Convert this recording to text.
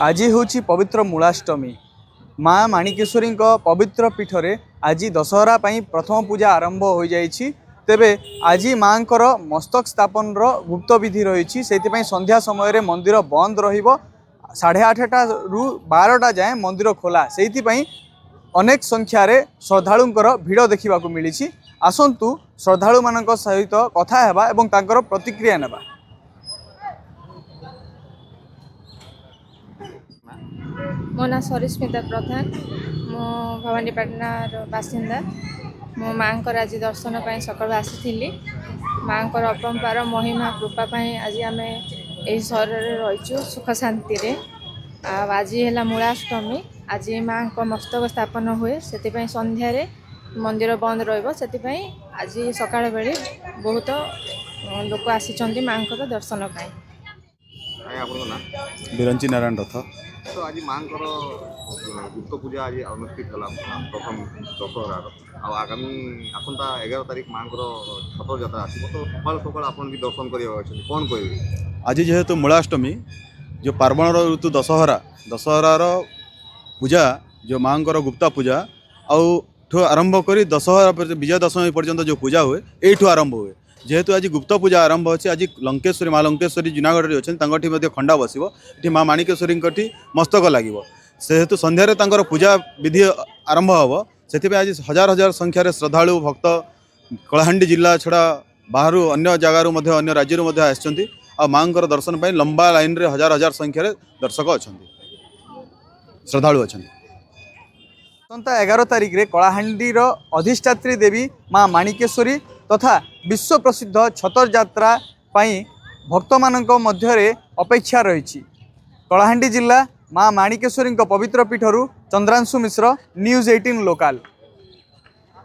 आज हूँ पवित्र मूलाष्टमी। माँ माणिकेश्वरी पवित्र पीठरे आज दशहरा प्रथम पूजा आरंभ हो जाइछि। तेबे आज माँ मस्तक स्थापन गुप्त विधि रही से संध्या समय मंदिर बंद रहिबो। 8:30 रु 12टा जाए मंदिर खोला से अनेक संख्यार श्रद्धालुंकर भिड़ देखा मिली। आसंतु श्रद्धालु मान सहित कथा हेबा एवं तांकर प्रतिक्रिया नेबा। मो ना सरिस्मिता प्रधान, मो भवानीपाटनार बासिंदा। मो माँ आज दर्शन पर सकाल आसी माँ अपरंपार महिमा कृपा आज आम यही सहर रहीचु सुख शांति रे। आज है मूलाष्टमी। आज माँ मस्तक स्थापन हुए से संध्यारे मंदिर बंद रही आज सकाळ बेले बहुत लोक आसी माँ दर्शन पाई। बिरंची नारायण रथ। तो आज माँ गुप्त पूजा आज अनुष्ठित है प्रथम दशहरार आगामी आसंता 11 तारीख माँ छतर जात्रा आसो तो सकाल सकाल आप दर्शन करने कौन कहे। आज जेहेतु मूलाष्टमी जो पार्वण ऋतु दशहरार पूजा जो माँ गुप्ता पूजा आरंभ कर दशहरा विजय दशमी पर्यंत जो पूजा हुए यू आरंभ हुए। जेहेतु आज गुप्त पूजा आरंभ अच्छे आज लंकेश्वरी माँ लंकेश्वरी जूनागढ़ अच्छे खंडा बस माँ माणिकेश्वरी मस्तक लगे से हेतु संध्यारे पूजा विधि आरंभ हम से आज हजार हजार संख्यार श्रद्धालु भक्त कलाहांडी जिला छड़ा बाहर अन्य जगार अन्य राज्य आसछन्ति आ माँ दर्शन पर लंबा लाइन रे हजार हजार संख्यार दर्शक अच्छा श्रद्धालु अच्छा। 11 तारीख रे कलाहांडीर अधिष्ठात्री देवी माँ माणिकेश्वरी तथा विश्व प्रसिद्ध छतर यात्रा भक्त मानक मध्यरे अपेक्षा रही। कलाहांडी जिला माँ माणिकेश्वरी पवित्र पीठरू चंद्रांशु मिश्र, न्यूज़ 18 लोकाल।